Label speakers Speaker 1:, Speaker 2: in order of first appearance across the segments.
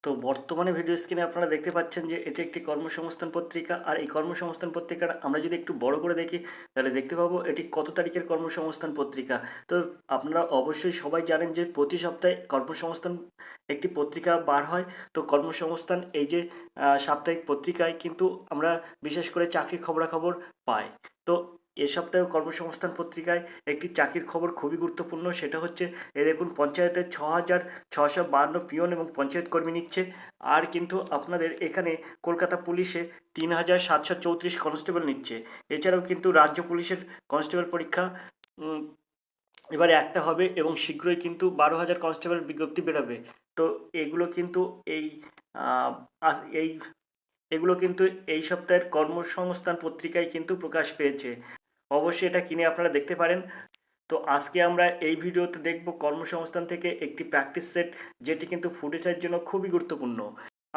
Speaker 1: তো বর্তমানে ভিডিও স্ক্রিনে আপনারা দেখতে পাচ্ছেন যে এটি একটি কর্মসংস্থান পত্রিকা। আর এই কর্মসংস্থান পত্রিকাটা আমরা যদি একটু বড় করে দেখি তাহলে দেখতে পাবো এটি কত তারিখের কর্মসংস্থান পত্রিকা। তো আপনারা অবশ্যই সবাই জানেন যে প্রতি সপ্তাহে কর্মসংস্থান একটি পত্রিকা বার হয়। তো কর্মসংস্থান এই যে সাপ্তাহিক পত্রিকায় কিন্তু আমরা বিশেষ করে চাকরির খবরাখবর পাই। তো এ সপ্তাহে কর্মসংস্থান পত্রিকায় একটি চাকরির খবর খুবই গুরুত্বপূর্ণ, সেটা হচ্ছে দেখুন পঞ্চায়েতের ৬,৬৫২ পিয়ন এবং পঞ্চায়েত কর্মী নিচ্ছে। আর কিন্তু আপনাদের এখানে কলকাতা পুলিশে ৩,৭৩৪ কনস্টেবল নিচ্ছে। এছাড়াও কিন্তু রাজ্য পুলিশের কনস্টেবল পরীক্ষা উম, এবারে একটা হবে এবং শীঘ্রই কিন্তু ১২,০০০ কনস্টেবল বিজ্ঞপ্তি বেরোবে। তো এগুলো কিন্তু এই আহ, এই এগুলো কিন্তু এই সপ্তাহের কর্মসংস্থান পত্রিকায় কিন্তু প্রকাশ পেয়েছে। অবশ্যই এটা কিনে আপনারা দেখতে পারেন। তো আজকে আমরা এই ভিডিওতে দেখব কর্মসংস্থান থেকে একটি প্র্যাকটিস সেট, যেটি কিন্তু ফুটেজের জন্য খুবই গুরুত্বপূর্ণ।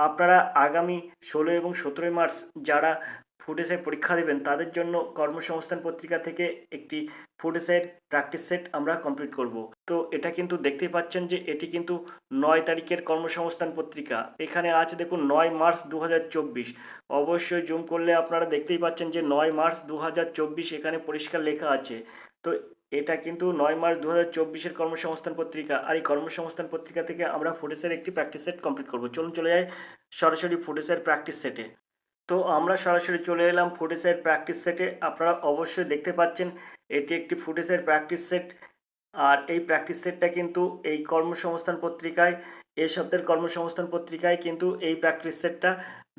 Speaker 1: আপনারা আগামী ১৬ এবং ১৭ মার্চ যারা ফুটেজের পরীক্ষা দেবেন তাদের জন্য কর্মসংস্থান পত্রিকা থেকে একটি ফুটেজের প্র্যাকটিস সেট আমরা কমপ্লিট করব। তো এটা কিন্তু দেখতেই পাচ্ছেন যে এটি কিন্তু ৯ তারিখের কর্মসংস্থান পত্রিকা। এখানে আছে দেখুন ৯ মার্চ ২০২৪। অবশ্যই জুম করলে আপনারা দেখতেই পাচ্ছেন যে ৯ মার্চ ২০২৪ এখানে পরিষ্কার লেখা আছে। তো এটা কিন্তু ৯ মার্চ ২০২৪-এর কর্মসংস্থান পত্রিকা। আর এই কর্মসংস্থান পত্রিকা থেকে আমরা ফুটেজের একটি প্র্যাকটিস সেট কমপ্লিট করব। চলুন চলে যাই সরাসরি ফুটেজের প্র্যাকটিস সেটে। তো আমরা সরাসরি চলে এলাম ফুটেজের প্র্যাকটিস সেটে। আপনারা অবশ্যই দেখতে পাচ্ছেন এটি একটি ফুটেজের প্র্যাকটিস সেট। আর এই প্র্যাকটিস সেটটা কিন্তু এই কর্মসংস্থান পত্রিকায়, এ সপ্তাহের কর্মসংস্থান পত্রিকায় কিন্তু এই প্র্যাকটিস সেটটা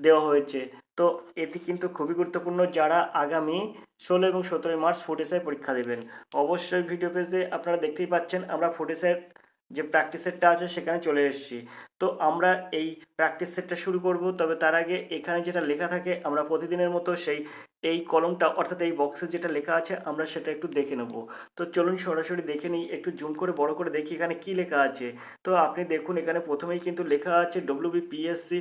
Speaker 1: দেওয়া হয়েছে। তো এটি কিন্তু খুবই গুরুত্বপূর্ণ যারা আগামী ১৬ এবং ১৭ মার্চ ফুটেজের পরীক্ষা দেবেন। অবশ্যই ভিডিও পেজে আপনারা দেখতেই পাচ্ছেন আমরা ফুটেজের যে প্র্যাকটিস সেটটা আছে সেখানে চলে এসেছি। তো আমরা এই প্র্যাকটিস সেটটা শুরু করব, তবে তার আগে এখানে যেটা লেখা থাকে আমরা প্রতিদিনের মতো এই কলমটা অর্থাৎ এই বক্সে যেটা লেখা আছে আমরা সেটা একটু দেখে নেব। তো চলুন সরাসরি দেখে নিই, একটু জুম করে বড় করে দেখি এখানে কি লেখা আছে। তো আপনি দেখুন এখানে প্রথমেই কিন্তু লেখা আছে ডব্লিউবিপিএসসি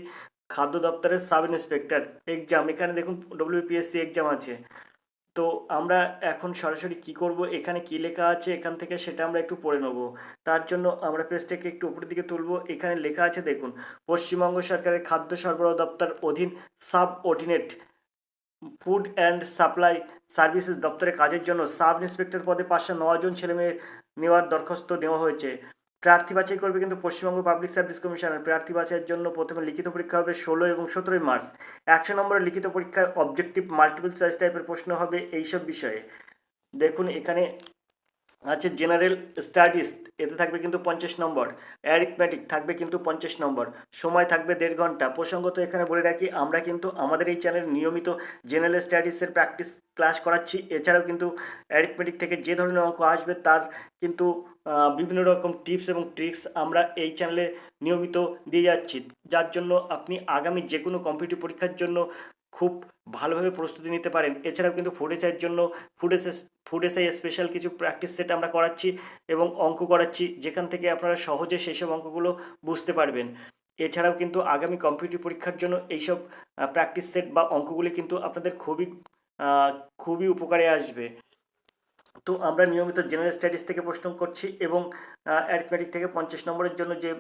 Speaker 1: খাদ্য দপ্তরের সাব ইন্সপেক্টর এক্সাম। এখানে দেখুন ডব্লিউবিপিএসসি এক্সাম আছে। তো আমরা এখন সরাসরি কি করব, এখানে কি লেখা আছে এখান থেকে সেটা আমরা একটু পড়ে নেব। তার জন্য আমরা পেজটাকে একটু উপরের দিকে তুলব। এখানে লেখা আছে দেখুন, পশ্চিমবঙ্গ সরকারের খাদ্য সরবরাহ দপ্তর অধীন sub ordinate food and supply services দপ্তরে কাজের জন্য সাব ইন্সপেক্টর পদে ৫০৯ জন ছেলেমেয়ে নেওয়ার দরখাস্ত নেওয়া হয়েছে। প্রার্থী বাছাই করবে কিন্তু পশ্চিমবঙ্গ পাবলিক সার্ভিস কমিশনার। প্রার্থী বাছাইয়ের জন্য প্রথমে লিখিত পরীক্ষা হবে ১৬ এবং ১৭ মার্চ। ১০০ নম্বরের লিখিত পরীক্ষায় অবজেক্টিভ মাল্টিপল চয়েস টাইপের প্রশ্ন হবে এইসব বিষয়ে। দেখুন এখানে আছে জেনারেল স্টাডিজ, এতে থাকবে কিন্তু ৫০ নম্বর। অ্যারিথমেটিক থাকবে কিন্তু ৫০ নম্বর। সময় থাকবে ১.৫ ঘন্টা। প্রসঙ্গত এখানে বলে রাখি আমরা কিন্তু আমাদের এই চ্যানেলে নিয়মিত জেনারেল স্টাডিজের প্র্যাকটিস ক্লাস করাচ্ছি। এছাড়াও কিন্তু অ্যারিথমেটিক থেকে যে ধরনের অঙ্ক আসবে তার কিন্তু বিভিন্ন রকম টিপস এবং ট্রিক্স আমরা এই চ্যানেলে নিয়মিত দিয়ে যাচ্ছি, যার জন্য আপনি আগামী যে কোনো কম্পিটিটিভ পরীক্ষার জন্য খুব ভালোভাবে প্রস্তুতি নিতে পারেন। এছাড়াও কিন্তু ফুড এসআইয়ের জন্য ফুড এসআই স্পেশাল কিছু প্র্যাকটিস সেট আমরা করাচ্ছি এবং অঙ্ক করাচ্ছি, যেখান থেকে আপনারা সহজে সেসব অঙ্কগুলো বুঝতে পারবেন। এছাড়াও কিন্তু আগামী কম্পিটিটিভ পরীক্ষার জন্য এইসব প্র্যাকটিস সেট বা অঙ্কগুলি কিন্তু আপনাদের আহ, খুবই উপকারে আসবে। তো আমরা নিয়মিত জেনারেল স্টাডিজ থেকে প্রশ্ন করছি এবং অ্যারিথমেটিক থেকে ৫০ নম্বরের জন্য যে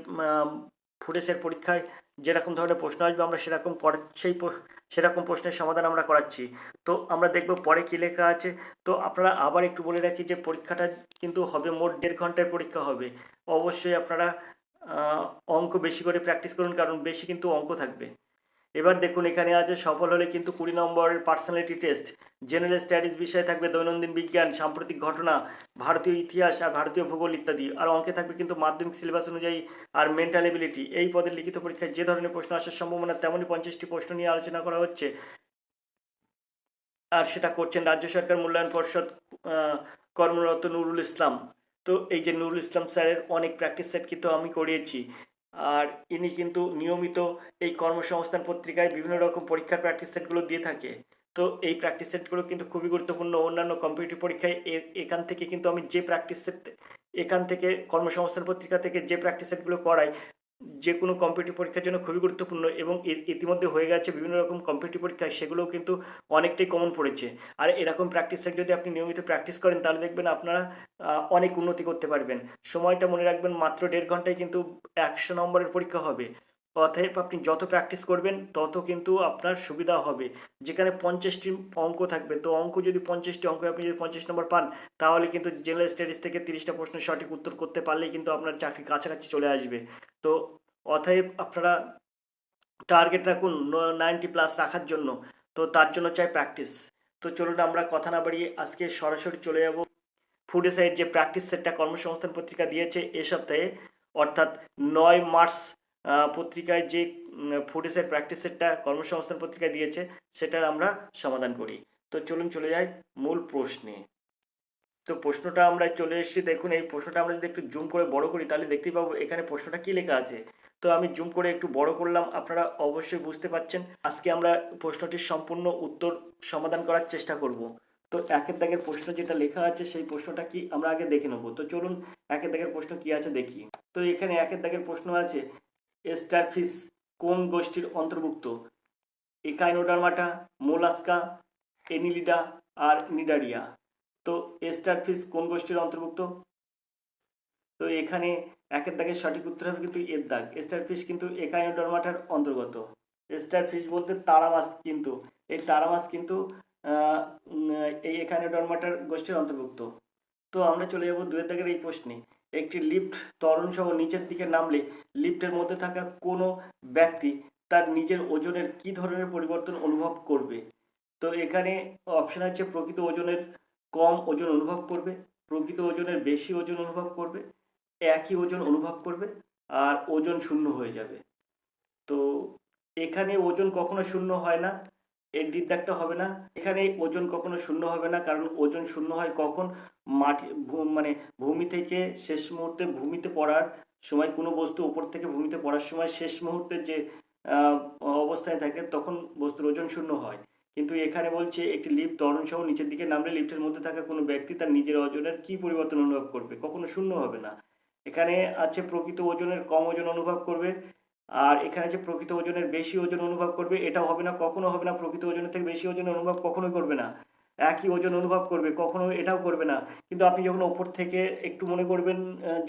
Speaker 1: ফুডেসের পরীক্ষায় যেরকম ধরনের প্রশ্ন আসবে আমরা সেরকম প্রশ্নের সমাধান আমরা করাচ্ছি। তো আমরা দেখব পরে কী লেখা আছে। তো আপনারা আবার একটু বলে রাখি যে পরীক্ষাটা কিন্তু হবে মোট ১.৫ ঘন্টার পরীক্ষা হবে। অবশ্যই আপনারা আহ, অঙ্ক বেশি করে প্র্যাকটিস করুন, কারণ বেশি কিন্তু অঙ্ক থাকবে। এবার দেখুন এখানে আছে সফল হলে কিন্তু ২০ নম্বরের পার্সোনালিটি টেস্ট। জেনারেল স্টাডিজ বিষয়ে থাকবে দৈনন্দিন বিজ্ঞান, সাম্প্রতিক ঘটনা, ভারতীয় ইতিহাস আর ভারতীয় ভূগোল ইত্যাদি। আর অঙ্কে থাকবে কিন্তু মাধ্যমিক সিলেবাস অনুযায়ী আর মেন্টাল এবিলিটি। এই পদের লিখিত পরীক্ষায় যে ধরনের প্রশ্ন আসার সম্ভাবনা তেমনই ৫০টি প্রশ্ন নিয়ে আলোচনা করা হচ্ছে। আর সেটা করছেন রাজ্য সরকার মূল্যায়ন পর্ষদ কর্মরত নুরুল ইসলাম। তো এই যে নুরুল ইসলাম স্যারের অনেক প্র্যাকটিস সেট কিন্তু আমি করিয়েছি। আর ইনি কিন্তু নিয়মিত এই কর্মসংস্থান পত্রিকায় বিভিন্ন রকম পরীক্ষার প্র্যাকটিস সেটগুলো দিয়ে থাকে। তো এই প্র্যাকটিস সেটগুলো কিন্তু খুবই গুরুত্বপূর্ণ অন্যান্য কম্পিটিটিভ পরীক্ষায়। এখান থেকে কিন্তু আমি যে প্র্যাকটিস সেট এখান থেকে কর্মসংস্থান পত্রিকা থেকে যে প্র্যাকটিস সেটগুলো করাই যে কোনো কম্পিটিটিভ পরীক্ষার জন্য খুবই গুরুত্বপূর্ণ এবং ইতিমধ্যে হয়ে গেছে বিভিন্ন রকম কম্পিটিটিভ পরীক্ষায়, সেগুলোও কিন্তু অনেকটাই কমন পড়েছে। আর এরকম প্র্যাকটিস সেট যদি আপনি নিয়মিত প্র্যাকটিস করেন তাহলে দেখবেন আপনারা অনেক উন্নতি করতে পারবেন। সময়টা মনে রাখবেন মাত্র ১.৫ ঘন্টায় কিন্তু ১০০ নম্বরের পরীক্ষা হবে। অতএব আপনি যত প্র্যাকটিস করবেন তত কিন্তু আপনার সুবিধা হবে। যেখানে 50টি অঙ্ক থাকবে, তো অঙ্ক যদি 50টি অঙ্কে আপনি যদি 50 নম্বর পান, তাহলে কিন্তু জেনারেল স্টাডিজ থেকে 30টা প্রশ্নের সঠিক উত্তর করতে পারলেই কিন্তু আপনার চাকরি কাছাকাছি চলে আসবে। তো অতএব আপনারা টার্গেট রাখুন 90 প্লাস রাখার জন্য। তো তার জন্য চাই প্র্যাকটিস। তো চলুন আমরা কথা না বাড়িয়ে আজকে সরাসরি চলে যাব ফুডেসাইড যে প্র্যাকটিস সেটটা কর্মসংস্থান পত্রিকা দিয়েছে এ সপ্তাহে, অর্থাৎ 9 মার্চ পত্রিকায় যে ফুডেসাইড প্র্যাকটিস সেটটা কর্মসংস্থান পত্রিকা দিয়েছে সেটার আমরা সমাধান করি। তো চলুন চলে যাই মূল প্রশ্নে। তো প্রশ্নটা আমরা চলে এসেছি, দেখুন এই প্রশ্নটা আমরা যদি একটু জুম করে বড় করি তাহলে দেখতেই পাবো এখানে প্রশ্নটা কি লেখা আছে। তো আমি জুম করে একটু বড় করলাম, আপনারা অবশ্যই বুঝতে পাচ্ছেন। আজকে আমরা প্রশ্নটির সম্পূর্ণ উত্তর সমাধান করার চেষ্টা করব। তো একের দাগের প্রশ্ন যেটা লেখা আছে সেই প্রশ্নটা কি আমরা আগে দেখে নেব। তো চলুন একের দাগের প্রশ্ন কি আছে দেখি। তো এখানে একের দাগের প্রশ্ন আছে, স্টারফিশ কোন গোষ্ঠীর অন্তর্ভুক্ত? একাইনোডার্মাটা, মোলাস্কা, এনিলিডা আর নিডারিয়া। তো স্টারফিশ কোন গোষ্ঠীর অন্তর্ভুক্ত? তো এখানে একের দাগের সঠিক উত্তর হবে কিন্তু এর দাগ। স্টারফিশ কিন্তু একাইনোডার্মাটার অন্তর্গত। স্টারফিশ বলতে তারা মাছ, কিন্তু এই তারা মাছ কিন্তু এই একাইনোডার্মাটার গোষ্ঠীর অন্তর্ভুক্ত। তো আমরা চলে যাব দুয়ের দাগের এই প্রশ্নে। একটি লিফট ত্বরণ সহ নিচের দিকে নামলে লিফটের মধ্যে থাকা কোনো ব্যক্তি তার নিজের ওজনের কি ধরনের পরিবর্তন অনুভব করবে? তো এখানে অপশন আছে প্রকৃত ওজনের কম ওজন অনুভব করবে, প্রকৃত ওজনের বেশি ওজন অনুভব করবে, একই ওজন অনুভব করবে, আর ওজন শূন্য হয়ে যাবে। তো এখানে ওজন কখনো শূন্য হয় না, এর দিকটা হবে না। এখানে ওজন কখনো শূন্য হবে না, কারণ ওজন শূন্য হয় কখন? মাটি মানে ভূমি থেকে শেষ মুহূর্তে ভূমিতে পড়ার সময়, কোনো বস্তু উপর থেকে ভূমিতে পড়ার সময় শেষ মুহূর্তে যে অবস্থায় থাকে তখন বস্তুর ওজন শূন্য হয়। কিন্তু এখানে বলছে একটি লিফট ত্বরণ সহ নিচের দিকে নামলে লিফটের মধ্যে থাকা কোনো ব্যক্তি তার নিজের ওজনের কি পরিবর্তন অনুভব করবে? কখনো শূন্য হবে না। এখানে আছে প্রকৃত ওজনের কম ওজন অনুভব করবে, আর এখানে যে প্রকৃত ওজনের বেশি ওজন অনুভব করবে, এটাও হবে না, কখনো হবে না। প্রকৃত ওজনের থেকে বেশি ওজন অনুভব কখনোই করবে না। একই ওজন অনুভব করবে, কখনো এটাও করবে না। কিন্তু আপনি যখন ওপর থেকে একটু মনে করবেন,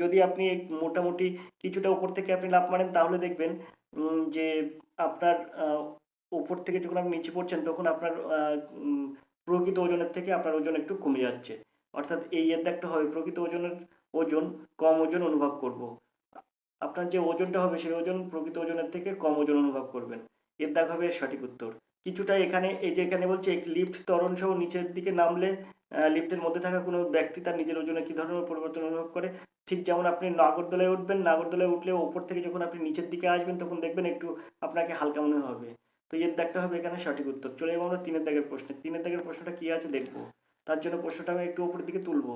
Speaker 1: যদি আপনি মোটামুটি কিছুটা ওপর থেকে আপনি লাফ মারেন তাহলে দেখবেন যে আপনার ওপর থেকে যখন আপনি নিচে পড়ছেন তখন আপনার প্রকৃত ওজনের থেকে আপনার ওজন একটু কমে যাচ্ছে। অর্থাৎ এই এর একটা হবে প্রকৃত ওজন কম ওজন অনুভব করব। আপনার যে ওজনটা হবে সেই ওজন প্রকৃত ওজনের থেকে কম ওজন অনুভব করবেন। এর দাগ হবে সঠিক উত্তর। কিছুটা এখানে এই যে এখানে বলছে একটি লিফট ত্বরণ সহ নিচের দিকে নামলে লিফটের মধ্যে থাকা কোনো ব্যক্তি তার নিজের ওজনে কী ধরনের পরিবর্তন অনুভব করে? ঠিক যেমন আপনি নাগরদোলায় উঠবেন, নাগরদোলায় উঠলে ওপর থেকে যখন আপনি নিচের দিকে আসবেন তখন দেখবেন একটু আপনাকে হালকা মনে হবে। তো এর দাগটা হবে এখানে সঠিক উত্তর। চলে যাবো আমরা তিনের দাগের প্রশ্নে। তিনের দাগের প্রশ্নটা কী আছে দেখবো। তার জন্য প্রশ্নটা আমি একটু উপরের দিকে তুলবো।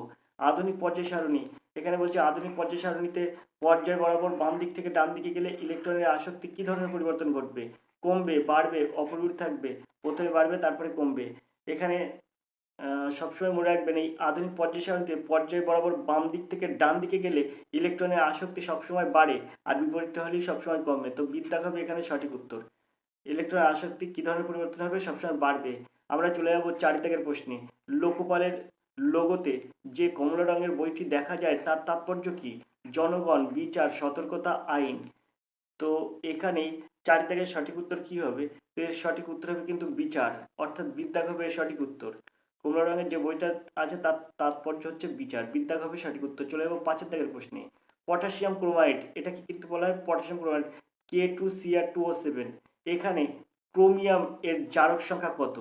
Speaker 1: আধুনিক পর্যায় সারণী, এখানে বলছে আধুনিক পর্যায় সারণীতে পর্যায় বরাবর বাম দিক থেকে ডান দিকে গেলে ইলেকট্রনের আসক্তি কী ধরনের পরিবর্তন ঘটবে? কমবে, বাড়বে, অপরিবর্তিত থাকবে? প্রথমে বাড়বে তারপরে কমবে। এখানে সবসময় মনে রাখবেন এই আধুনিক পর্যায় সারণীতে পর্যায় বরাবর বাম দিক থেকে ডান দিকে গেলে ইলেকট্রনের আসক্তি সবসময় বাড়ে, আর বিপরীতটা হলেই সবসময় কমবে। তো বিদ্যা হবে এখানে সঠিক উত্তর। ইলেকট্রনের আসক্তি কী ধরনের পরিবর্তন হবে? সবসময় বাড়বে। আমরা চলে যাব 4 দাগের প্রশ্নে। লোকপালের লোগোতে যে কমলা রঙের বইটি দেখা যায় তার তাৎপর্য কী? জনগণ, বিচার, সতর্কতা, আইন। তো এখানে 4 দাগের সঠিক উত্তর কী হবে? তো এর সঠিক উত্তর হবে কিন্তু বিচার, অর্থাৎ বিদ্যা হবে এর সঠিক উত্তর। কমলা রঙের যে বইটা আছে তার তাৎপর্য হচ্ছে বিচার, বিদ্যা হবে সঠিক উত্তর। চলে যাবো 5 দাগের প্রশ্নে। পটাশিয়াম ক্রোমাইড, এটা কি কিন্তু বলা হয় পটাশিয়াম ক্রোমাইড K2Cr2O7। এখানে ক্রোমিয়াম এর জারক সংখ্যা কত?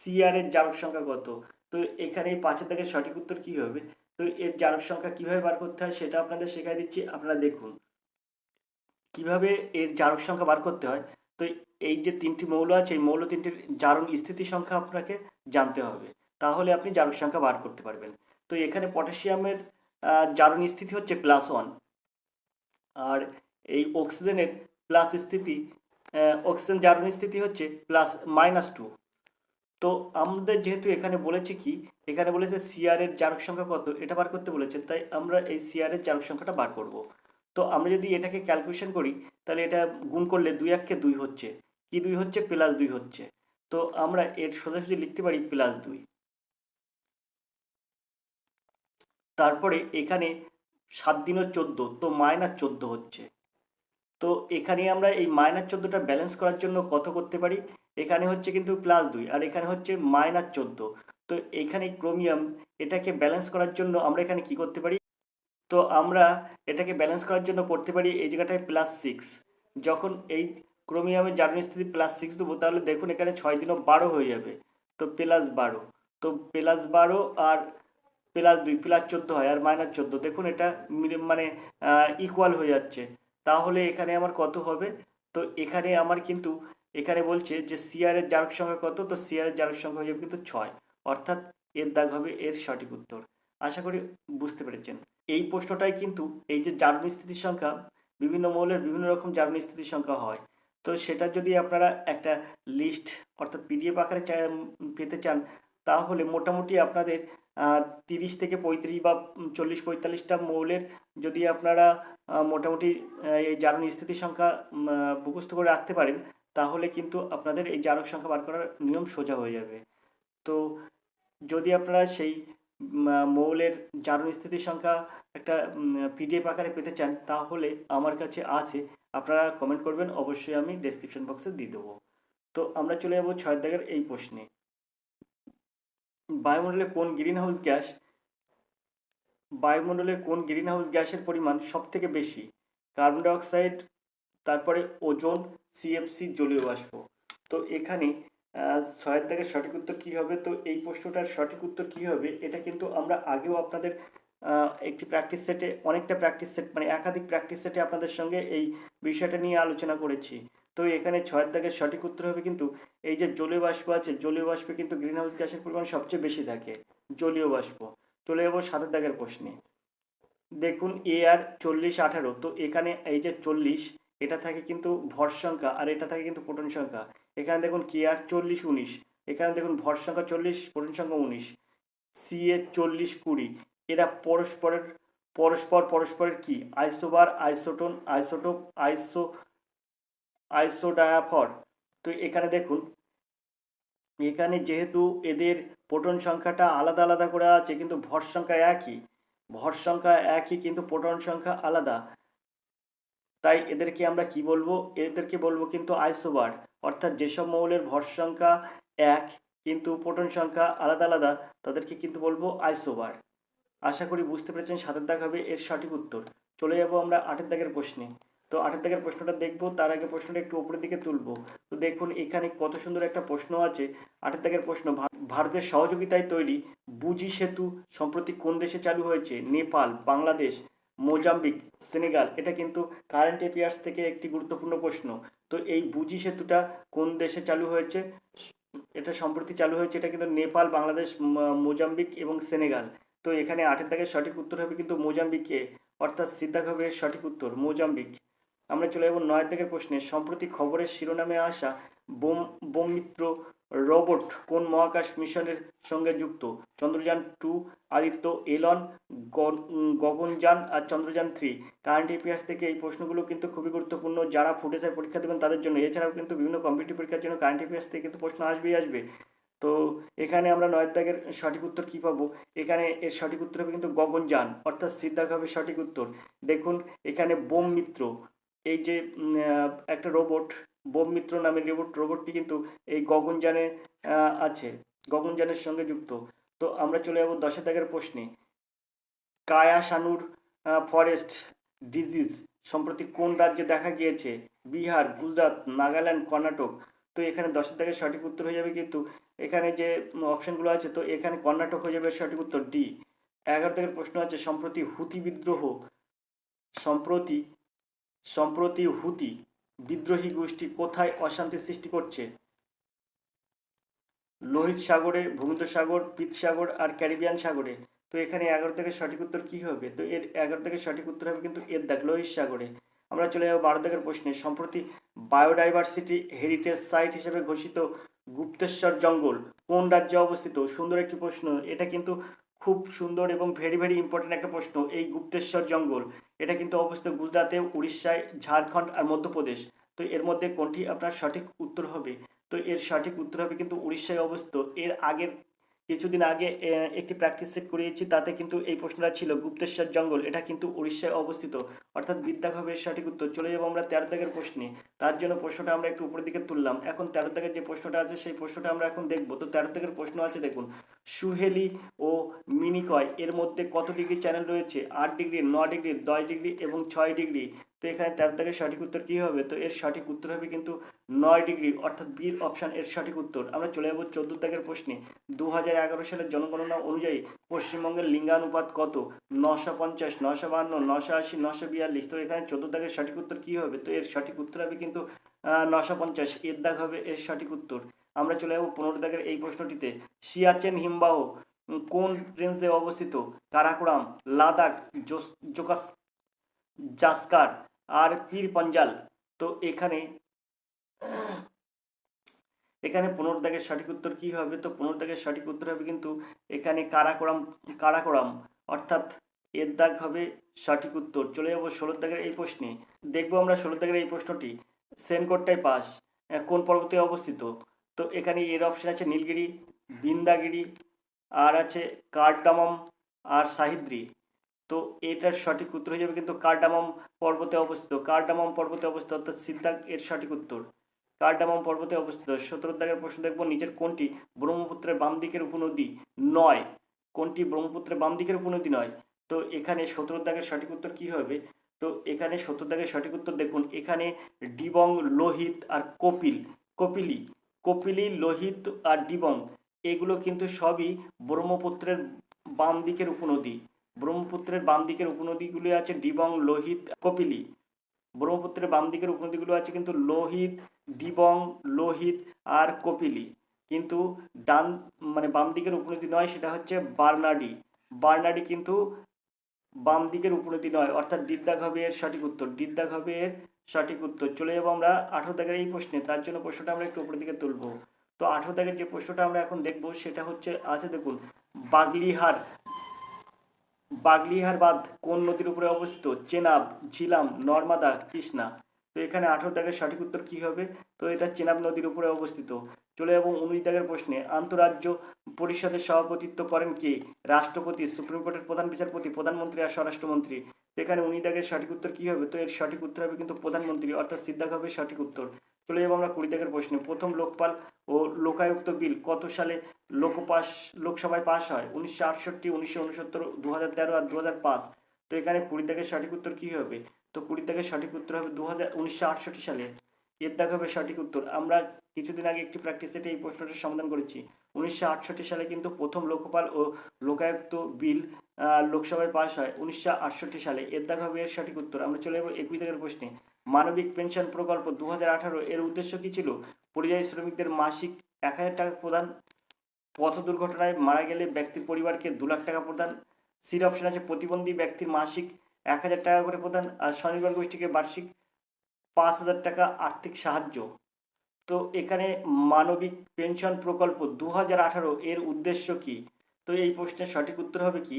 Speaker 1: Cr এর জারক সংখ্যা কত? তো এখানে 5 দাগের সঠিক উত্তর কী হবে? তো এর জারক সংখ্যা কিভাবে বার করতে হয় সেটা আপনাদের শেখাই দিচ্ছি, আপনারা দেখুন কিভাবে এর জারক সংখ্যা বার করতে হয়। তো এই যে 3টি মৌল আছে এই মৌল 3টির জারণ স্থিতি সংখ্যা আপনাকে জানতে হবে, তাহলে আপনি জারক সংখ্যা বার করতে পারবেন। তো এখানে পটাশিয়ামের জারণ স্থিতি হচ্ছে +1, আর এই অক্সিজেনের প্লাস স্থিতি, অক্সিজেন জারণ স্থিতি হচ্ছে -2। তো আমাদের যেহেতু এখানে বলেছে কি, এখানে বলেছে Cr এর জারক সংখ্যা কত এটা বার করতে বলেছে, তাই আমরা এই Cr এর জারক সংখ্যাটা বার করব। তো আমরা যদি এটাকে ক্যালকুলেশন করি তাহলে এটা গুণ করলে 2 1 2 হচ্ছে, কি 2 হচ্ছে? +2 হচ্ছে। তো আমরা এর সোজাসুজি লিখতে পারি +2। তারপরে এখানে 7 × 14 তো -14 হচ্ছে। তো এখানে আমরা এই -14টা ব্যালেন্স করার জন্য কত করতে পারি? এখানে হচ্ছে কিন্তু +2 আর এখানে হচ্ছে -14। তো এখানে ক্রোমিয়াম এটাকে ব্যালেন্স করার জন্য আমরা এখানে কি করতে পারি? তো আমরা এটাকে ব্যালেন্স করার জন্য করতে পারি এই জায়গাটায় +6। যখন এই ক্রোমিয়ামের জারণ স্থিতি +6 দেবো, তাহলে দেখুন এখানে 6 দিনও 12 হয়ে যাবে। তো +12, তো +12 আর +2 +14 হয় আর -14, দেখুন এটা মানে ইকুয়াল হয়ে যাচ্ছে। তাহলে এখানে আমার কত হবে? তো এখানে আমার কিন্তু এখানে বলছে যে সিআর এর জারক সংখ্যা কত? তো সিআর এর জারক সংখ্যা হয়ে যাবে কিন্তু 6, অর্থাৎ এর দাগ হবে এর সঠিক উত্তর। আশা করি বুঝতে পেরেছেন। এই প্রশ্নটাই কিন্তু এই যে জারণ স্থিতির সংখ্যা, বিভিন্ন মৌলের বিভিন্ন রকম জারণ স্থিতির সংখ্যা হয়। তো সেটা যদি আপনারা একটা লিস্ট অর্থাৎ পিডিএফ আকারে পেতে চান, তাহলে মোটামুটি আপনাদের 30 থেকে 35 বা 40-45টা মৌলের যদি আপনারা মোটামুটি এই জারণ স্থিতির সংখ্যা মুখস্থ করে রাখতে পারেন, তাহলে কিন্তু আপনাদের এই জারক সংখ্যা বার করার নিয়ম সোজা হয়ে যাবে। তো যদি আপনারা সেই মৌলের জারণ স্থিতির সংখ্যা একটা পিডিএফ আকারে পেতে চান, তাহলে আমার কাছে আছে, আপনারা কমেন্ট করবেন, অবশ্যই আমি ডেসক্রিপশন বক্সে দিয়ে দেবো। তো আমরা চলে যাব 6 দাগের এই প্রশ্নে। বায়ুমণ্ডলে কোন গ্রিনহাউস গ্যাসের পরিমাণ সবথেকে বেশি? কার্বন ডাইঅক্সাইড, তারপরে ওজোন, সিএফসি, জলীয় বাষ্প। তো এখানে 6 দাগের সঠিক উত্তর কী হবে? তো এই প্রশ্নটার সঠিক উত্তর কী হবে, এটা কিন্তু আমরা আগেও আপনাদের একটি প্র্যাকটিস সেটে, অনেকটা প্র্যাকটিস সেট মানে একাধিক প্র্যাকটিস সেটে আপনাদের সঙ্গে এই বিষয়টা নিয়ে আলোচনা করেছি। তো এখানে 6 দাগের সঠিক উত্তর হবে কিন্তু এই যে জলীয় বাষ্প আছে, জলীয় বাষ্পে কিন্তু গ্রিনহাউস গ্যাসের পরিমাণ সবচেয়ে বেশি থাকে, জলীয় বাষ্প। চলে যাবো 7 দাগের প্রশ্নে। দেখুন এ আর 40-18, তো এখানে এই যে 40 এটা থাকে কিন্তু ভর সংখ্যা আর এটা থাকে কিন্তু প্রোটন সংখ্যা। এখানে দেখুন কে আর 40-19, এখানে দেখুন ভর সংখ্যা 40, প্রোটন সংখ্যা 19। সি এ 40-20, এরা পরস্পরের কি? Isobar, isotone, isotope, isodiaphere. তো এখানে দেখুন, এখানে যেহেতু এদের প্রোটন সংখ্যাটা আলাদা আলাদা করে আছে কিন্তু ভর সংখ্যা একই কিন্তু প্রোটন সংখ্যা আলাদা, তাই এদেরকে আমরা কি বলবো? এদেরকে বলবো কিন্তু আইসোবার। অর্থাৎ যেসব মৌলের ভর সংখ্যা এক কিন্তু প্রোটন সংখ্যা আলাদা আলাদা, তাদেরকে কিন্তু বলবো আইসোবার। আশা করি বুঝতে পেরেছেন। 7 দাগ হবে এর সঠিক উত্তর। চলে যাব আমরা 8 দাগের প্রশ্নে। তো 8 দাগের প্রশ্নটা দেখবো, তার আগে প্রশ্নটা একটু উপরের দিকে তুলবো। তো দেখুন এখানে কত সুন্দর একটা প্রশ্ন আছে। 8 দাগের প্রশ্ন, ভারতের সহযোগিতায় তৈরি বুজি সেতু সম্প্রতি কোন দেশে চালু হয়েছে? Nepal, Bangladesh, Mozambique, Senegal. এটা কিন্তু কারেন্ট অ্যাফেয়ার্স থেকে একটি গুরুত্বপূর্ণ প্রশ্ন। তো এই বুজি সেতুটা কোন দেশে চালু হয়েছে? এটা সম্প্রতি চালু হয়েছে, এটা কিন্তু নেপাল, বাংলাদেশ, মোজাম্বিক এবং সেনেগাল। তো এখানে 8 দাগের সঠিক উত্তর হবে কিন্তু মোজাম্বিকে, অর্থাৎ সিদ্ধাক হবে সঠিক উত্তর মোজাম্বিক। আমরা চলে যাব 9 দাগের প্রশ্নে। সম্প্রতি খবরের শিরোনামে আসা বোমমিত্র রোবট কোন মহাকাশ মিশনের সঙ্গে যুক্ত? চন্দ্রযান-2, আদিত্য, এলন, গগনযান আর চন্দ্রযান-3। কারেন্ট অ্যাফেয়ার্স থেকে এই প্রশ্নগুলো কিন্তু খুবই গুরুত্বপূর্ণ, যারা ফুড এসআই পরীক্ষা দেবেন তাদের জন্য। এছাড়াও কিন্তু বিভিন্ন কম্পিটিটিভ পরীক্ষার জন্য কারেন্ট অ্যাফেয়ার্স থেকে কিন্তু প্রশ্ন আসবে। তো এখানে আমরা 9 দাগের সঠিক উত্তর কি পাবো? এখানে এর সঠিক উত্তর হবে কিন্তু গগনযান, অর্থাৎ সিদ্ধাক হবে সঠিক উত্তর। দেখুন এখানে বোমমিত্র, এই যে একটা রোবট, বোমমিত্র নামের রোবটটি কিন্তু এই গগনযানে আছে, গগনযানের সঙ্গে যুক্ত। তো আমরা চলে যাব 10 দাগের প্রশ্নে। কায়াসানুর ফরেস্ট ডিজিজ সম্প্রতি কোন রাজ্যে দেখা গিয়েছে? বিহার, গুজরাট, নাগাল্যান্ড, কর্ণাটক। তো এখানে 10 দাগের সঠিক উত্তর হয়ে যাবে কিন্তু এখানে যে অপশনগুলো আছে, তো এখানে কর্ণাটক হয়ে যাবে সঠিক উত্তর ডি। 11 দাগের প্রশ্ন আছে, সম্প্রতি হুতি বিদ্রোহী গোষ্ঠী কোথায় অশান্তি সৃষ্টি করছে? লোহিত সাগরে, ভূমধ্যসাগর, পিতসাগর আর ক্যারিবিয়ান সাগরে। তো এখানে 11 দাগের সঠিক উত্তর কি হবে? তো এর 11 দাগের সঠিক উত্তর হবে কিন্তু এর দাগ, লোহিত সাগরে। আমরা চলে যাব 12 দাগের প্রশ্নে। সম্প্রতি বায়োডাইভার্সিটি হেরিটেজ সাইট হিসেবে ঘোষিত গুপ্তেশ্বর জঙ্গল কোন রাজ্যে অবস্থিত? সুন্দর একটি প্রশ্ন, এটা কিন্তু খুব সুন্দর এবং ভেরি ভেরি ইম্পর্টেন্ট একটা প্রশ্ন। এই গুপ্তেশ্বর জঙ্গল এটা কিন্তু অবস্থিত গুজরাটে, উড়িষ্যায়, ঝাড়খণ্ড আর মধ্যপ্রদেশ। তো এর মধ্যে কোনটি আপনার সঠিক উত্তর হবে? তো এর সঠিক উত্তর হবে কিন্তু উড়িষ্যায় অবস্থিত। এর আগের কিছুদিন আগে একটি প্র্যাকটিস সেট করিয়েছি, তাতে কিন্তু এই প্রশ্নটা ছিল গুপ্তেশ্বর জঙ্গল, এটা কিন্তু উড়িষ্যায় অবস্থিত, অর্থাৎ বিদ্যাক হবে এর সঠিক উত্তর। চলে যাবো আমরা 13 দাগের প্রশ্নে। তার জন্য প্রশ্নটা আমরা একটু উপরের দিকে তুললাম। এখন 13 দাগের যে প্রশ্নটা আছে সেই প্রশ্নটা আমরা এখন দেখবো। তো 13 দাগের প্রশ্ন আছে, দেখুন, সুহেলি ও মিনিকয় এর মধ্যে কত ডিগ্রি চ্যানেল রয়েছে? 8 ডিগ্রি, 9 ডিগ্রি, 10 ডিগ্রি এবং 6 ডিগ্রি। তো এখানে 13 দাগের সঠিক উত্তর কী হবে? তো এর সঠিক উত্তর হবে কিন্তু 9 ডিগ্রি, অর্থাৎ বি অপশান এর সঠিক উত্তর। আমরা চলে যাবো 14 দাগের প্রশ্নে। 2011 সালের জনগণনা অনুযায়ী পশ্চিমবঙ্গের লিঙ্গানুপাত কত? 950, 952, 980, 942। তো এখানে 14 দাগের সঠিক উত্তর কী হবে? তো এর সঠিক উত্তর হবে কিন্তু 950, এর দাগ হবে এর সঠিক উত্তর। আমরা চলে যাবো 15 দাগের এই প্রশ্নটিতে। সিয়াচেন হিমবাহ কোন রেঞ্জে অবস্থিত? কারাকোরাম, লাদাখ, জোকাস, জাসকার আর পীর পাঞ্জাল। তো এখানে 15 দাগের সঠিক উত্তর কি হবে? তো 15 দাগের সঠিক উত্তর হবে কিন্তু এখানে কারাকোরাম, অর্থাৎ এর দাগ হবে সঠিক উত্তর। চলে যাবো 16 দাগের এই প্রশ্নে। দেখবো আমরা 16 দাগের এই প্রশ্নটি, সেনকোট্টাই পাস কোন পর্বতে অবস্থিত? তো এখানে এর অপশন আছে নীলগিরি, বিন্দাগিরি, আর আছে কার্ডামম আর সাহিদ্রি। তো এটার সঠিক উত্তর হয়ে যাবে কিন্তু কার্ডামম পর্বতে অবস্থিত, কার্ডামম পর্বতে অবস্থিত, অর্থাৎ সিদ্ধাক এর সঠিক উত্তর। কার্ডামম পর্বতে অবস্থিত। 17 দাগের প্রশ্ন দেখবো, নিচের কোনটি ব্রহ্মপুত্রের বাম দিকের উপনদী নয়? কোনটি ব্রহ্মপুত্রের বাম দিকের উপনদী নয়? তো এখানে 17 দাগের সঠিক উত্তর কি হবে? তো এখানে 17 দাগের সঠিক উত্তর দেখুন, এখানে ডিবং, লোহিত আর কপিলি, লোহিত আর ডিবং, এগুলো কিন্তু সবই ব্রহ্মপুত্রের বাম দিকের উপনদী। ব্রহ্মপুত্রের বাম দিকের উপনদীগুলি আছে ডিবং, লোহিত, কপিলি। ব্রহ্মপুত্রের বাম দিকের উপনদীগুলো আছে কিন্তু ডিবং, লোহিত আর কপিলি। কিন্তু ডান মানে বাম দিকের উপনদী নয়, সেটা হচ্ছে বার্নাডি কিন্তু বাম দিকের উপনদী নয়, অর্থাৎ ডিদ্দাগ হবে এর সঠিক উত্তর। ডিদ্দাগ হবে এর সঠিক উত্তর। চলে যাবো আমরা 18 দাগের এই প্রশ্নে। তার জন্য প্রশ্নটা আমরা একটু উপরের দিকে তুলবো। তো 18 দাগের যে প্রশ্নটা আমরা এখন দেখবো সেটা হচ্ছে আছে, দেখুন, বাগলিহার বাঁধ কোন নদীর উপরে অবস্থিত? চেনাব, ঝিলাম, নর্মদা, কৃষ্ণা। তো এখানে 18 দাগের সঠিক উত্তর কি হবে? তো এটা চেনাব নদীর উপরে অবস্থিত। চলে যাবো 19 দাগের প্রশ্নে। আন্তঃরাজ্য পরিষদের সভাপতিত্ব করেন কে? রাষ্ট্রপতি, সুপ্রিম কোর্টের প্রধান বিচারপতি, প্রধানমন্ত্রী আর স্বরাষ্ট্রমন্ত্রী। তো এখানে 19 দাগের সঠিক উত্তর কি হবে? তো এর সঠিক উত্তর হবে কিন্তু প্রধানমন্ত্রী, অর্থাৎ সিদ্ধাক হবে সঠিক উত্তর। চলে যাবো আমরা 20 দাগের প্রশ্নে। প্রথম লোকপাল ও লোকায়ুক্ত বিল কত সালে লোকসভায় পাশ হয়? 1968, 1969, 2013 আর 2005। তো এখানে 20 দাগের সঠিক উত্তর কি হবে? তো 20 দাগের সঠিক উত্তর হবে 1968 সালে, এর দাগ হবে সঠিক উত্তর। আমরা কিছুদিন আগে একটি প্র্যাকটিস সেটে এই প্রশ্নটির সমাধান করেছি। 1968 সালে কিন্তু প্রথম লোকপাল ও লোকায়ুক্ত বিল লোকসভায় পাশ হয় 1968 সালে, এর দাগ হবে এর সঠিক উত্তর। আমরা চলে যাবো 21 দাগের প্রশ্নে। মানবিক পেনশন প্রকল্প 2018 এর উদ্দেশ্য কি ছিল? পরিযায়ী শ্রমিকদের মাসিক 1000 টাকা প্রদান, পথ দুর্ঘটনায় মারা গেলে ব্যক্তির পরিবারকে 2 লাখ টাকা প্রদান, সির অপশন আছে প্রতিবন্ধী ব্যক্তির মাসিক 1000 টাকা করে প্রদান, আর স্বনির্ভর গোষ্ঠীকে বার্ষিক 5000 টাকা আর্থিক সাহায্য। তো এখানে মানবিক পেনশন প্রকল্প 2018 এর উদ্দেশ্য কি? তো এই প্রশ্নের সঠিক উত্তর হবে কি?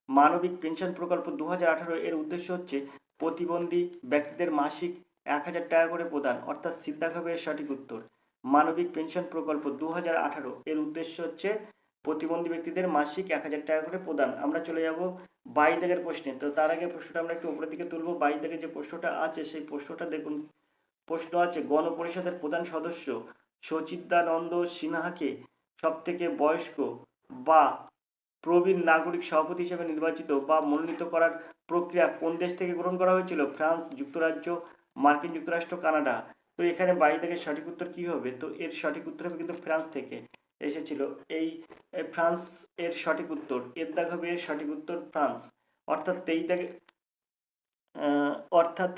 Speaker 1: মানবিক পেনশন প্রকল্প 2018 এর উদ্দেশ্য হচ্ছে প্রতিবন্ধী ব্যক্তিদের মাসিক 1000 টাকা করে প্রদান, অর্থাৎ সিদ্ধাক হবে এর সঠিক উত্তর। মানবিক পেনশন প্রকল্প 2018 এর উদ্দেশ্য হচ্ছে প্রতিবন্ধী ব্যক্তিদের মাসিক 1000 টাকা করে প্রদান। আমরা চলে যাব 22 দাগের প্রশ্নে। তো তার আগে প্রশ্নটা আমরা একটু উপরের দিকে তুলবো। 22 দাগের যে প্রশ্নটা আছে সেই প্রশ্নটা দেখুন। প্রশ্ন আছে, গণপরিষদের প্রধান সদস্য সচিদানন্দ সিনহাকে সবথেকে বয়স্ক বা প্রবীণ নাগরিক সভাপতি হিসেবে নির্বাচিত বা মনোনীত করার প্রক্রিয়া কোন দেশ থেকে গ্রহণ করা হয়েছিল? ফ্রান্স, যুক্তরাজ্য, মার্কিন যুক্তরাষ্ট্র, কানাডা। তো এখানে 22 দাগের সঠিক উত্তর কি হবে? তো এর সঠিক উত্তর হবে কিন্তু ফ্রান্স থেকে এসেছিল। এই ফ্রান্স এর সঠিক উত্তর, এর দাগ হবে এর সঠিক উত্তর ফ্রান্স। অর্থাৎ 23 দাগে অর্থাৎ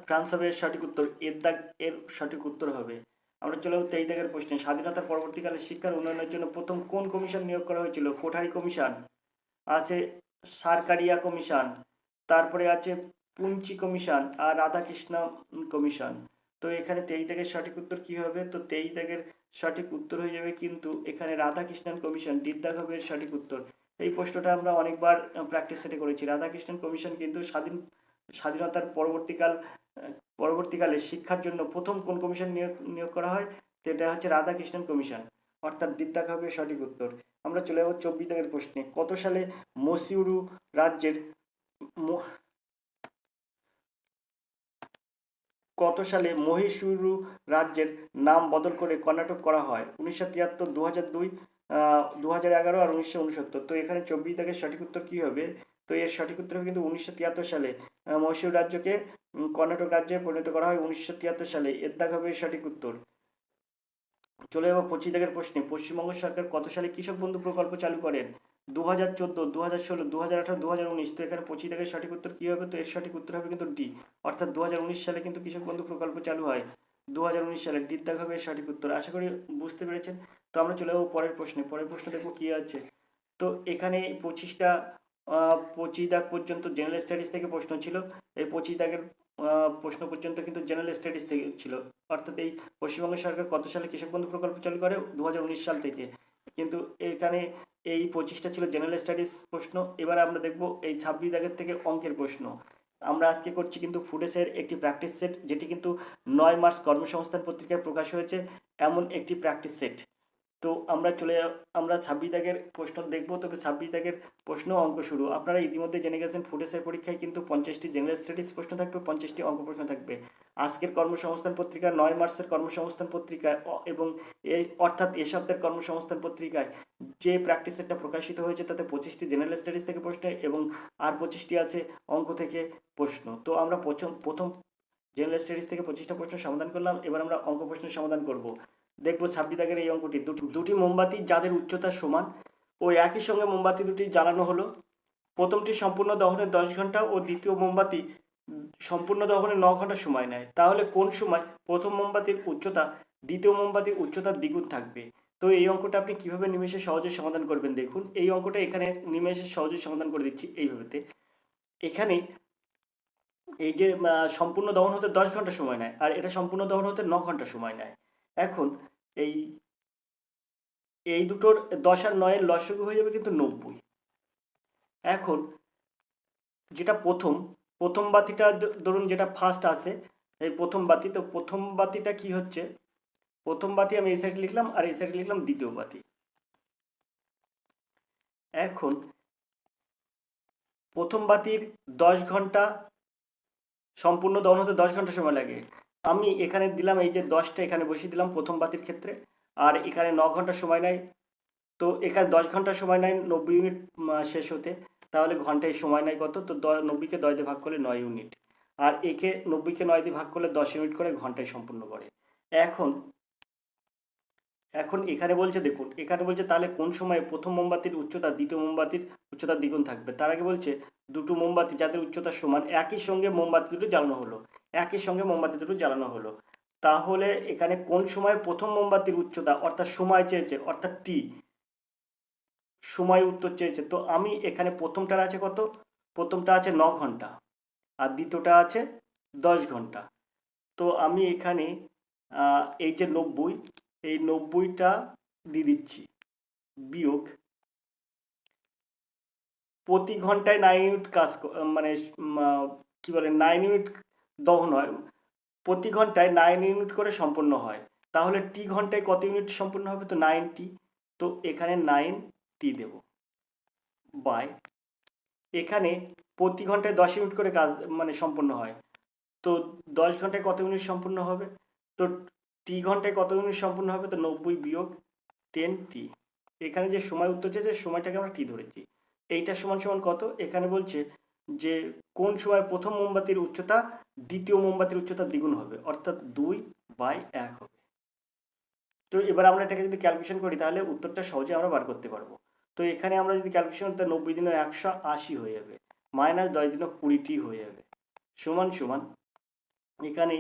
Speaker 1: ফ্রান্স হবে এর সঠিক উত্তর, এর দাগ এর সঠিক উত্তর হবে। আমরা চলে যাব 23 দাগের প্রশ্নে। স্বাধীনতার পরবর্তীকালে শিক্ষার উন্নয়নের জন্য প্রথম কোন কমিশন নিয়োগ করা হয়েছিল? কোঠারি কমিশন আছে, সারকারিয়া কমিশন, তারপরে আছে পুঞ্চি কমিশন আর রাধাকৃষ্ণ কমিশন। তো এখানে 23 দাগের সঠিক উত্তর কি হবে? তো 23 দাগের সঠিক উত্তর হয়ে যাবে কিন্তু এখানে রাধাকৃষ্ণন কমিশন, ডিদ্দাগ হবে এর সঠিক উত্তর। এই প্রশ্নটা আমরা অনেকবার প্র্যাকটিস সেটে করেছি। রাধাকৃষ্ণন কমিশন কিন্তু স্বাধীনতার পরবর্তীকালে শিক্ষার জন্য প্রথম কোন কমিশন নিয়োগ করা হয়? তো এটা হচ্ছে রাধাকৃষ্ণন কমিশন, অর্থাৎ দিক হবে সঠিক উত্তর। আমরা চলে যাবো 24 দাগের প্রশ্নে। কত সালে মসিউরু রাজ্যের কত সালে মহীশূর রাজ্যের নাম বদল করে কর্ণাটক করা হয়? 1973, 2002, 2011 আর 1969। তো এখানে 24 দাগের সঠিক উত্তর কী হবে? তো এর সঠিক উত্তর হবে কিন্তু 1973 সালে মহীশূর রাজ্যকে কর্ণাটক রাজ্যে পরিণত করা হয় 1973 সালে। এর দাগ হবে সঠিক উত্তর। চলে যাবো 25 দাগের প্রশ্নে। পশ্চিমবঙ্গ সরকার কত সালে কৃষক বন্ধু প্রকল্প চালু করেন? 2014, 2016, 2018, 2019। তো এখানে 25 দাগের সঠিক উত্তর কী হবে? তো এর সঠিক উত্তর হবে কিন্তু ডি, অর্থাৎ 2019 সালে কিন্তু কৃষক বন্ধু প্রকল্প চালু হয়। 2019 সালে ডির দাগ হবে সঠিক উত্তর। আশা করি বুঝতে পেরেছেন। তো আমরা চলে যাবো পরের প্রশ্নে। পরের প্রশ্ন দেখবো কী আছে। তো এখানে 25 দাগ পর্যন্ত জেনারেল স্টাডিজ থেকে প্রশ্ন ছিল। এই 25 দাগের প্রশ্ন পর্যন্ত কিন্তু জেনারেল স্টাডিজ থেকে ছিল, অর্থাৎ এই পশ্চিমবঙ্গ সরকার কত সালে কৃষক বন্ধু প্রকল্প চালু করে? 2019 সাল থেকে। কিন্তু এখানে এই 25টা ছিল জেনারেল স্টাডিজ প্রশ্ন। এবার আমরা দেখব এই 26 দাগের থেকে অঙ্কের প্রশ্ন। আমরা আজকে করছি কিন্তু ফুডেসের একটি প্র্যাকটিস সেট, যেটি কিন্তু 9 মার্চ কর্মসংস্থান পত্রিকায় প্রকাশ হয়েছে এমন একটি প্র্যাকটিস সেট। তো আমরা 26 দাগের প্রশ্ন দেখব। তবে 26 দাগের প্রশ্ন অঙ্ক শুরু। আপনারা ইতিমধ্যে জেনে গেছেন ফুডেসের পরীক্ষায় কিন্তু 50টি জেনারেল স্টাডিজ প্রশ্ন থাকবে, 50টি অঙ্ক প্রশ্ন থাকবে। আজকের কর্মসংস্থান পত্রিকা 9 মার্চের কর্মসংস্থান পত্রিকায় এবং এই অর্থাৎ এ সপ্তাহের কর্মসংস্থান পত্রিকায় যে প্র্যাকটিস সেটটা প্রকাশিত হয়েছে তাতে 25টি জেনারেল স্টাডিজ থেকে প্রশ্ন এবং আর 25টি আছে অঙ্ক থেকে প্রশ্ন। তো আমরা প্রথম জেনারেল স্টাডিজ থেকে 25টা প্রশ্ন সমাধান করলাম। এবার আমরা অঙ্ক প্রশ্নের সমাধান করব। দেখবো 26 দাগের এই অঙ্কটি। দুটি মোমবাতি যাদের উচ্চতা সমান ও একই সঙ্গে মোমবাতি দুটি জ্বালানো হলো। প্রথমটি সম্পূর্ণ দহনে 10 ঘন্টা ও দ্বিতীয় মোমবাতি সম্পূর্ণ দহনে 9 ঘন্টা সময় নেয়। তাহলে কোন সময় প্রথম মোমবাতির উচ্চতা দ্বিতীয় মোমবাতির উচ্চতার দ্বিগুণ থাকবে? তো এই অঙ্কটা আপনি কিভাবে নিমেষে সহজে সমাধান করবেন দেখুন। এই অঙ্কটা এখানে নিমেষে সহজে সমাধান করে দিচ্ছি এইভাবে। এখানে এই যে সম্পূর্ণ দহন হতে 10 ঘন্টা সময় নেয় আর এটা সম্পূর্ণ দহন হতে 9 ঘন্টা সময় নেয়। এখন এই এই দুটোর 10 আর 9 এর লসাগু হয়ে যাবে কিন্তু 90। এখন যেটা প্রথম বাতিটা ধরুন যেটা ফার্স্ট আছে এই প্রথম বাতি, তো প্রথম বাতিটা কি হচ্ছে, প্রথম বাতি আমি এই সাইডে লিখলাম আর এই সাইডে লিখলাম দ্বিতীয় বাতি। এখন প্রথম বাতির 10 ঘন্টা সম্পূর্ণ দহন হতে 10 ঘন্টা সময় লাগে। আমি এখানে দিলাম এই যে 10টা এখানে বসিয়ে দিলাম প্রথম বাতির ক্ষেত্রে, আর এখানে 9 ঘন্টা সময় নেয়। তো এখানে 10 ঘন্টা সময় নেয় 90 ইউনিট শেষ হতে। তাহলে ঘন্টায় সময় নেয় কত? তো 90কে 10 দিয়ে ভাগ করলে 9 ইউনিট, আর একে 90কে 9 দিয়ে ভাগ করলে 10 ইউনিট করে ঘন্টায় সম্পূর্ণ করে। এখন এখানে বলছে দেখুন, এখানে বলছে তাহলে কোন সময় প্রথম মোমবাতির উচ্চতা দ্বিতীয় মোমবাতির উচ্চতার দ্বিগুণ থাকবে? তার আগে বলছে দুটো মোমবাতি যাদের উচ্চতা সমান একই সঙ্গে মোমবাতি দুটো জ্বালানো হলো, একই সঙ্গে মোমবাতি দুটো জ্বালানো হলো। তাহলে এখানে কোন সময় প্রথম মোমবাতির উচ্চতা অর্থাৎ সময় চেয়েছে, অর্থাৎ টি সময় উত্তর চেয়েছে। তো আমি এখানে প্রথমটার আছে কত? প্রথমটা আছে 9 ঘন্টা আর দ্বিতীয়টা আছে 10 ঘন্টা। তো আমি এখানে এই যে 90, এই 90টা দিয়ে দিচ্ছি বিয়োগ প্রতি ঘন্টায় 9 ইউনিট কাজ মানে কি বলে 9 ইউনিট দহন হয়, প্রতি ঘন্টায় 9 ইউনিট করে সম্পন্ন হয়। তাহলে টি ঘন্টায় কত ইউনিট সম্পূর্ণ হবে? তো 9টি। তো এখানে 9টি দেব বাই এখানে প্রতি ঘন্টায় 10 ইউনিট করে কাজ মানে সম্পন্ন হয়। তো 10 ঘন্টায় কত ইউনিট সম্পূর্ণ হবে? তো টি ঘন্টায় কত ইউনিট সম্পূর্ণ হবে? তো 90 বিয়োগ 10টি। এখানে যে সময় উত্তর চেয়েছে সময়টাকে আমরা টি ধরেছি। এইটা সমান সমান কত? এখানে বলছে যে কোন সময় প্রথম মোমবাতির উচ্চতা দ্বিতীয় মোমবাতির উচ্চতার দ্বিগুণ হবে, অর্থাৎ 2/1 হবে। তো এবার আমরা এটাকে যদি ক্যালকুলেশন করি তাহলে উত্তরটা সহজে আমরা বার করতে পারবো। তো এখানে আমরা যদি ক্যালকুলেশন করি 90 দিনে 180 হয়ে যাবে, মাইনাস 10 দিনে 20টি হয়ে যাবে, সমান সমান এখানে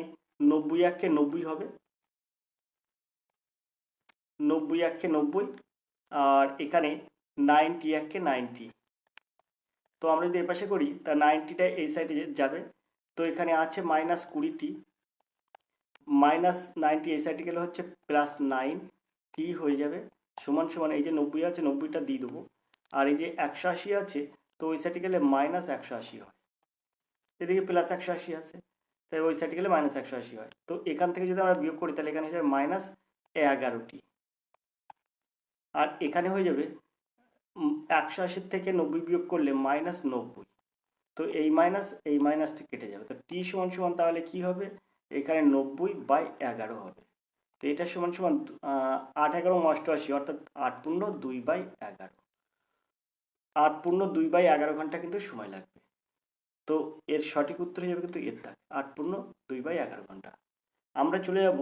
Speaker 1: 90 1 90 হবে, 90 1 90, আর এখানে 90 1 90। তো আমরা যদি এপাশে করি তা 90টা এই সাইডে যাবে। তো এখানে আছে মাইনাস 20টি, মাইনাস 90 এই সাইডে গেলে হচ্ছে +9টি হয়ে যাবে, সমান সমান এই যে 90 আছে 90টা দিয়ে দেবো, আর এই যে 180 আছে তো ওই সাইডে গেলে -180 হয়, এদিকে +180 আছে তাই ওই সাইডে গেলে -180 হয়। তো এখান থেকে যদি আমরা বিয়োগ করি তাহলে এখানে হয়ে যাবে 11টি। আর এখানে হয়ে যাবে 180 থেকে 90 বিয়োগ করলে -90। তো এই মাইনাসটি কেটে যাবে। তো টি সমান সমান তাহলে কি হবে? এখানে 90/11 হবে। তো এটা সমান সমান 8×11 = অর্থাৎ 8×2/11। 8×2/11 ঘন্টা কিন্তু সময় লাগবে। তো এর সঠিক উত্তর হয়ে যাবে কিন্তু এর দাগ 8×2/11 ঘন্টা। আমরা চলে যাব